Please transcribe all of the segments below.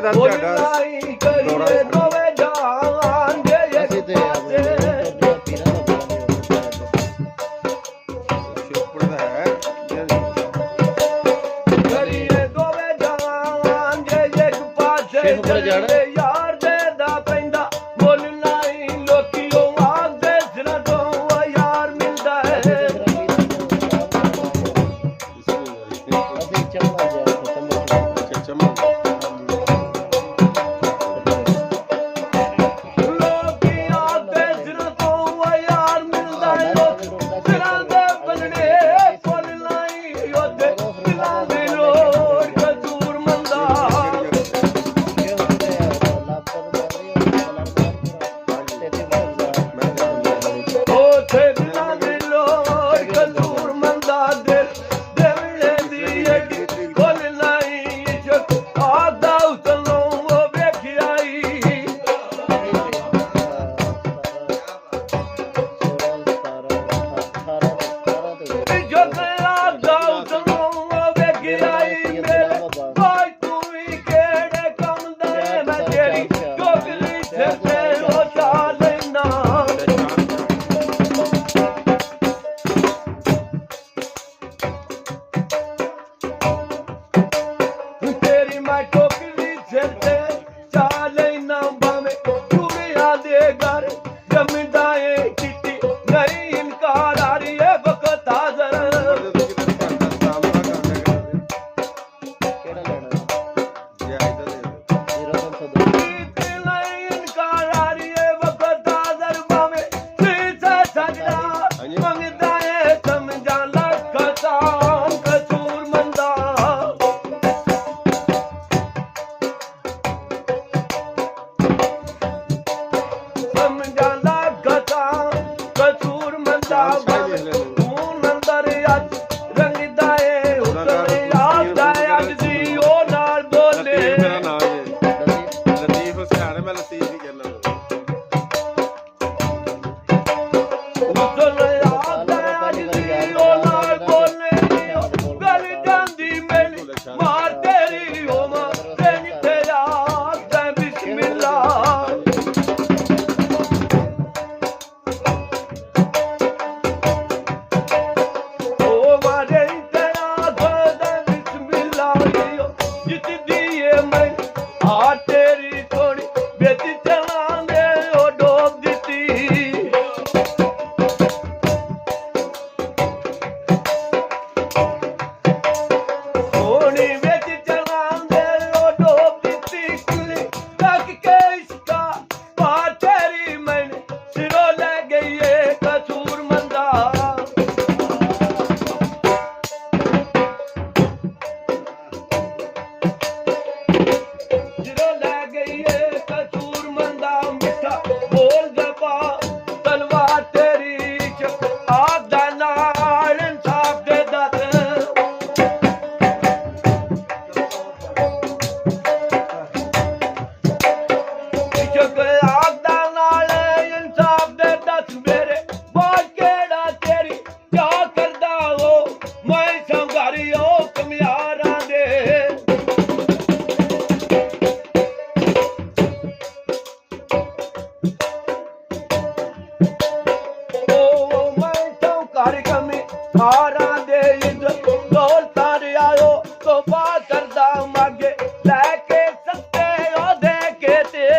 ਦਾ ਤੁਹਾਡਾ ਦੌਰਾ ਦੋਵੇਂ ਜਾਨ ਜੇ ਅਸੀਂ ਤੇ ਆਪਣੇ ਪੀਰਾਂ ਦਾ ਸ਼ਿਵਪੁਰ ਦਾ ਹੈ ਕਰੀਏ ਦੋਵੇਂ ਜਾਨ ਜੇ ਇੱਕ ਪਾਸੇ ਸ਼ਿਵਪੁਰ ਜਾਣਾ? ਚੱਲੇ ਯਾਰ ਦੇ ਦਾ ਪੈਂਦਾ ਮੁੱਲ ਨਹੀਂ ਲੋਕੀ ਉਹ ਆਖਦੇ ਸਿਰਾਂ ਤੋਂ ਉਹ ਯਾਰ ਮਿਲਦਾ ਹੈ ਅਸੀਂ ਚੰਮਾ ਜਾ ਅੱਛਾ ਚਮਨ ਲੋਕੀ ਆਖਦੇ ਸਿਰਾਂ ਤੋਂ ਉਹ ਯਾਰ ਮਿਲਦਾ ਹੈ ਸਿਰਾਂ ਦੇ ਬੰਨਣੇ ਫੁੱਲ ਨਹੀਂ ਉਹਦੇ ਦਿਲਾਂ ਦੀ ਲੋੜ ਕਸੂਰ ਮੰਦਾ ਉਥੇ ਦਿਲਾਂ ਦੀ ਲੋੜ ਕਸੂਰ ਮੰਦਾ ਦਿਲ ਦੇਵਲੇ ਦੀ ਏਡੀ ਫੁੱਲ ਨਹੀਂ ਇਸ਼ਕ ਆਦਾ ਉਸਨੂੰ ਉਹ ਵੇਖਿਆਈ ਜਦ ਆਦਾ ਉਸਨੂੰ ਉਹ ਵੇਖਿਆਈ ਮੇਰੇ ਭਾਈ ਤੂੰ ਵੀ ਕਿਹੜੇ ਕੰਮ ਦਾ ਏ ਮੈਂ ਤੇਰੀ ਚੋਕਲੀ ਤੇ ਉਹ ਚਾ ਲੈਣਾ ਤੇਰੀ ਮੈਂ ਟੋਕਰੀ ਸਿਰ ਤੇ ਚਾ ਲੈਣਾ ਬਾਵੇਂ ਚੂੜੀਆਂ ਦੇ ਘਰ ਜਮਦਾ ਏ ਚਿੱਟੀ ਨਹੀਂ ਇਨਕਾਰ ਆ ਰਹੀ ਏ ਵਕਤ ਹਾਜ਼ਰ ਨਹੀਂ ਇਨਕਾਰ ਆ ਰਹੀ ਏ ਵਕਤ ਹਾਜ਼ਰ ਬਾਵੇਂ ਸੀਸਾ ਸਜਦਾ ਮੰਗਦਾ ਏ ਸਮਝਾਂ ਲੱਖ ਤਾਂ ਕਸੂਰ ਮੰਦਾ ਸਮਝਾਂ ਲੱਖ ਤਾਂ ਕਸੂਰ ਮੰਦਾ ਤੂੰ ਨੰਦਰ ਅੱਜ ਰੰਗਦਾ ਏ ਉਤਰੇ ਆਖਦਾ ਏ ਅੱਜ ਦੀ ਉਹ ਨਾਲ ਬੋਲੇ ਮੇਰਾ ਨਾਮ ਹੈ ਲਤੀਫ ਹੁਸੈਨ ਮੈਂ ਲਤੀਫ ਹੀ ਕਹਿੰਦਾ ਉਤਰੇ ਆਖਦਾ ਏ ਅੱਜ ਦੀ ਉਹ ਨਾਲ ਬੋਲੇ ਗੱਲ ਜਾਂਦੀ ਮੈਨੂੰ ਮਾਰ ਤੇਰੀ ਉਹ ਮਾਂ ਤੇ ਜਿੱਥੇ ਆਖਦਾ ਬਿਸਮਿਲ੍ਲਾ ਉਹ ਮਾਰੇ ਤੇਰਾ ਗੋਦਾ ਬਿਸਮਿਲ੍ਲਾ ਜਿੱਤਦੀ ਏ ਮੈਂ ਆ ਤੇਰੀ ਥੋੜੀ ਵਿੱਚ ਚਲਾਂਦੇ ਉਹ ਡੋਬ ਦਿੱਤੀ ਸੋਹਣੀ ਵਿੱਚ ਚਲਾਂਦੇ ਉਹ ਡੋਬ ਦਿੱਤੀ ਕੁਲੀ ਤੱਕ ਕੇ ਇਸ਼ਕਾ ਪਾ ਤੇਰੀ ਮੈਂ ਸਿਰੋਂ ਲੈ ਗਈ ਏ ਕਸੂਰ ਮੰਦਾ ਜਦੋਂ ਲੈ ਗਈ ਏ ਕਸੂਰ ਮੰਦਾ ਮਿੱਠਾ ਬੋਲ ਜਪਾ ਤਲਵਾਰ ਤੇਰੀ ਚ ਆਦਾ ਨਾਲ ਇਨਸਾਫ ਦੇ ਦਾਤ ਇਸ਼ਕ ਆਦਾ ਨਾਲ ਇਨਸਾਫ ਦੇ ਦੱਸ ਮੇਰੇ ਬਾਜ ਕਿਹੜਾ ਤੇਰੀ ਕਿਆ ਕਰਦਾ ਉਹ ਮੈਂ ਸੰਘਾਰੀ ਉਹ ਕਮਿਆਰਾਂ ਦੇ ਉਹ ਮੈਂ ਤੋਂ ਘਰ ਕਮੇ ਹਾਰਾਂ ਦੇ ਇੱਜ਼ਤ ਦੌਲਤਾਂ ਰਿਆਓ ਤੋਬਾ ਕਰਦਾ ਮਾਗੇ ਲੈ ਕੇ ਸੱਤੇ ਉਹ ਦੇ ਕੇ ਤੇ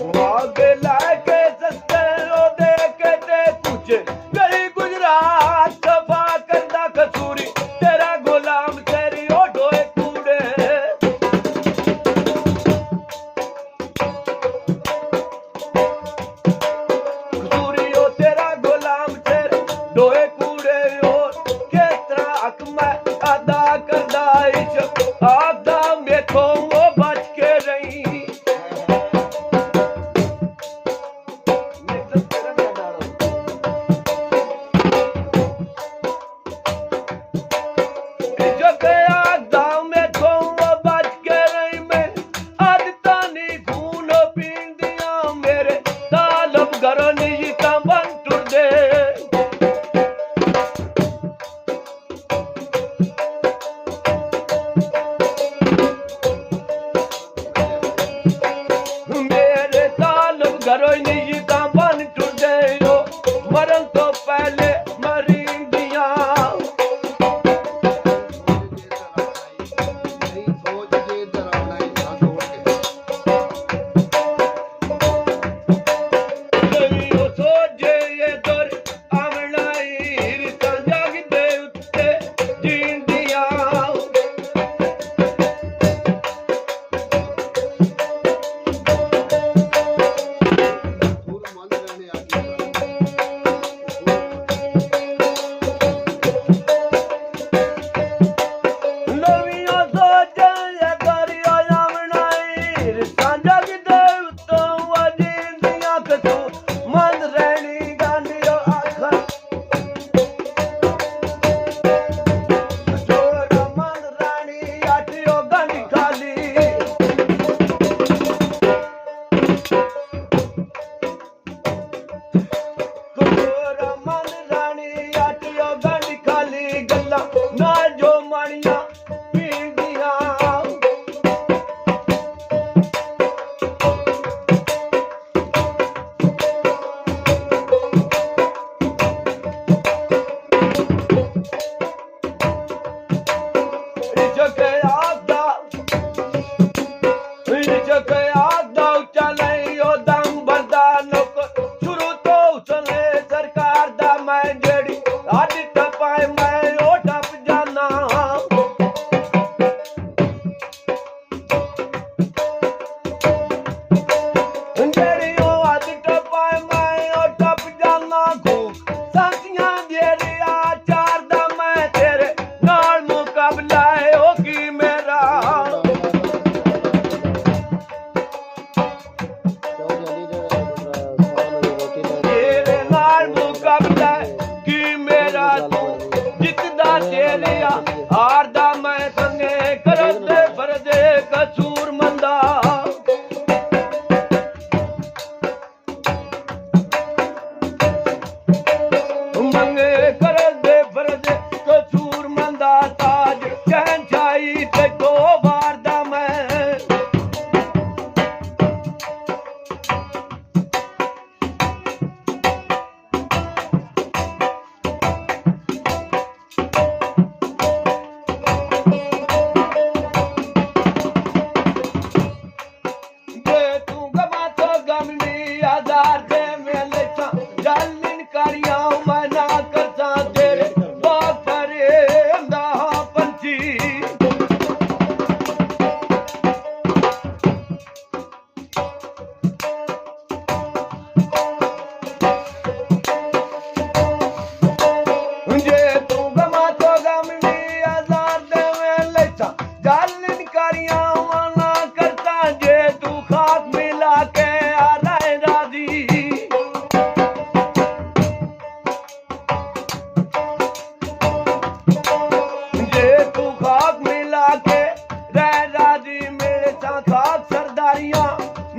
ਮਾਗੇ ਲੈ ਕੇ ਸੱਤੇ ਉਹ ਦੇ ਕੇ ਤੇ ਕੁਝ ਗਲੀ ਗੁਜਰਾਤ ਸਫਾ ਕਰਦਾ ਕਸੂਰੀ ਤੇਰਾ ਗੁਲਾਮ ਤੇਰੀ ਉਹ ਢੋਏ ਕੂੜੇ ਕਸੂਰੀ ਉਹ ਤੇਰਾ ਗੁਲਾਮ ਤੇਰੇ ਢੋਏ ਕੂੜੇ ਉਹ ਕਿਸ ਤਰ੍ਹਾਂ ਹੱਕ ਮੈਂ ਅਦਾ ਕਰਦਾ ਇਸ਼ਕ ਆਦਾ ਮੇਥੋਂ ਉਹ ਬਚ ਕੇ ਰਹੀ ਜਗ ਆਦਾ ਮੇਥੋਂ ਉਹ ਬਚ ਕੇ ਰਹੀ ਮੈਂ ਆਦਤਾਂ ਨੀ ਖੂਨ ਪੀਂਦੀਆਂ ਮੇਰੇ ਤਾਲਬ ਘਰ ਨਹੀਂ ਤਾਂ ਬੰਟੂ ਮਣੀਆਂ ਪੀਂਦੀਆਂ ਹਾਰਦਾ ਮੈਂ ਸੰਗੇ ਕਰਦੇ ਫਰਦੇ ਕਸੂਰ ਮੰਦਾ ਮੰਗੇ ਕਰਦੇ ਫਰਦੇ ਕਸੂਰ ਮੰਦਾ ਤਾਜ ਸ਼ਹਿਨਸ਼ਾਹੀ ਤੇ ਕੋ ਵਾਰਦਾ ਮੈਂ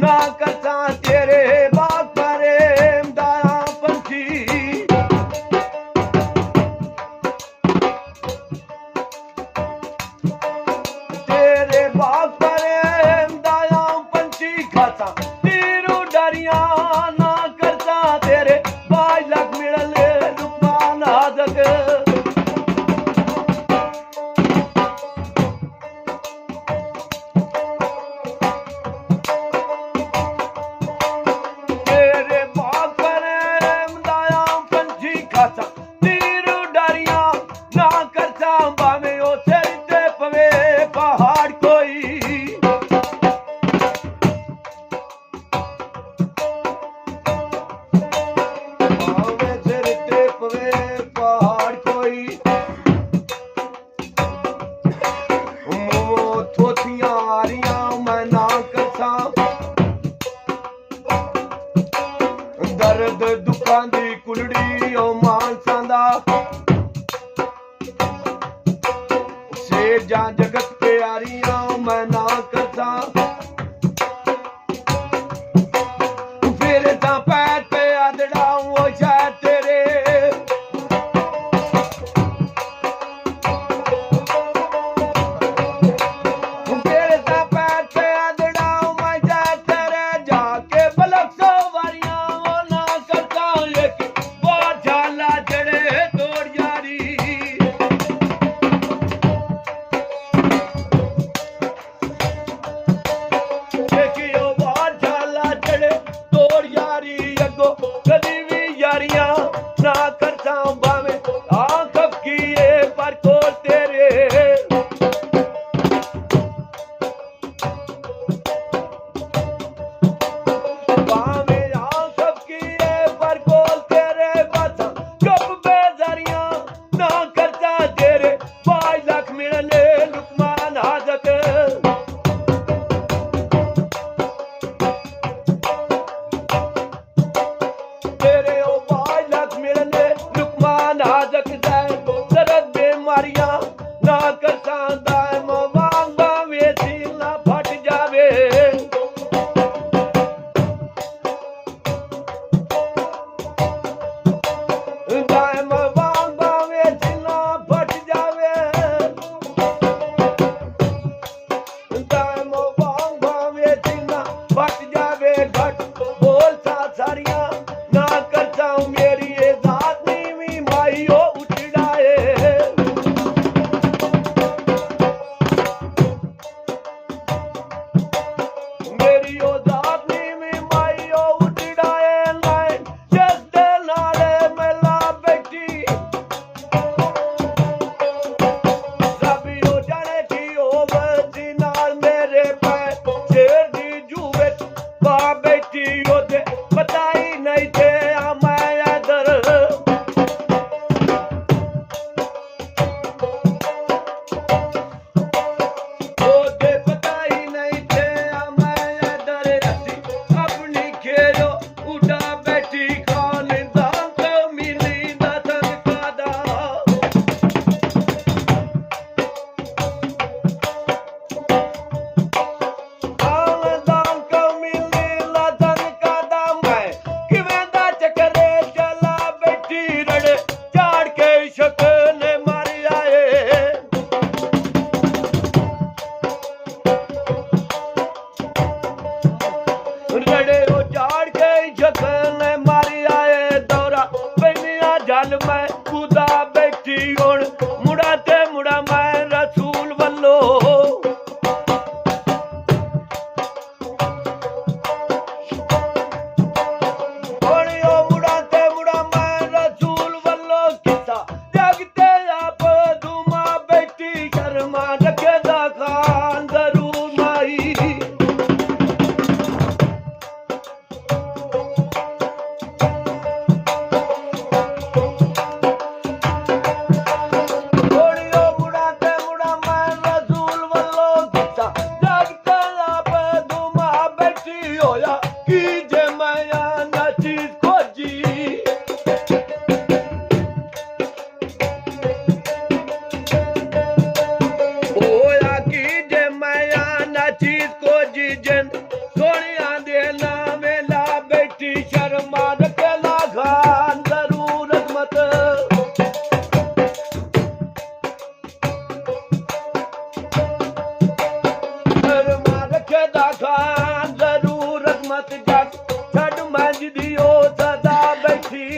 ना करता तेरे बाप प्रेम दारा पंछी तेरे बाप प्रेम दारा पंछी खाता तीरू डरिया ना करता तेरे बाज लग मिलले रुकमान हाजक दर्द दुखां दी कुलड़ी ओ मानसां दा सेजां जगत प्यारियां मैं ना करदा फिर तां पैर ते आदड़ाऊं ओ शायद तेरे ਆਦਾ ਖਾਨ ਜ਼ਰੂਰਤ ਮਤ ਜੱਟ ਛੱਡ ਮੰਝ ਦੀ ਉਹ ਸਦਾ ਬੈਠੀ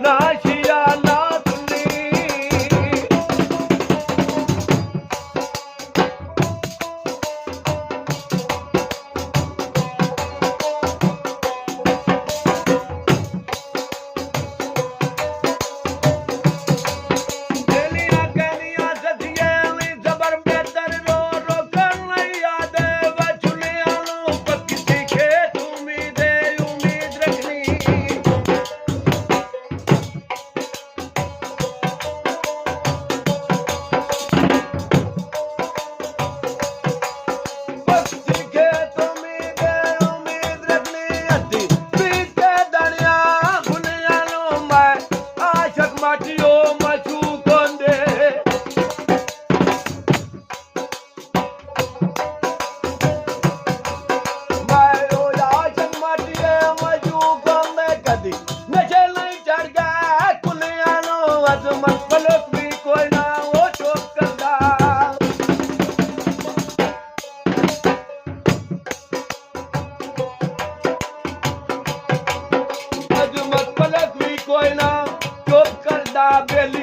ਨਾ ਸ਼ੀਆ ਨਾ ਸੁਣੀ ਦੇਲੀਆਂ ਕਹਿੰਦੀਆਂ ਸੱਜੀਏ ਵੀ ਜ਼ਬਰ ਬਿਹਤਰ ਰੋ ਰੋਕਣ ਲਈ ਆਦੇ ਵਚੁਲਿਆਂ ਨੂੰ ਪੱਕੀ ਸਿੱਖੇ ਤੂੰ ਵੀ ਦੇ ਉਮੀਦ ਰੱਖਣੀ ਪੱਕੀ ਸਿੱਖੇ ਤੂੰ ਵੀ ਦੇ ਉਮੀਦ ਰੱਖਣੀ ਅੱਧੀ ਪੀਤੇ ਦਣਿਆ ਗੁਲਿਆਂ ਨੂੰ ਮੈਂ ਆਸ਼ਕ ਮਾਟਿਓ ਮਸ਼ੂਕ ਹੁੰਦੇ ਮੈਂ ਉਹ ਆਸ਼ਕ ਮਾਟਿਏ ਮਸ਼ੂਕ ਹੁੰਦੇ ਕਦੀ ਨਸ਼ੇ ਨਹੀਂ ਚੜ ਗਿਆ ਕੁਲਿਆਂ ਨੂੰ ਅਜ਼ਮਤ ਫਲਕ ਵੀ ਕੋਈ ਨਾ ਉਹ ਚੁੱਪ ਕਰਦਾ ਅਜ਼ਮਤ ਫਲਕ ਵੀ ਕੋਈ ਨਾ ਚੁੱਪ ਕਰਦਾ ਬੇਲੀ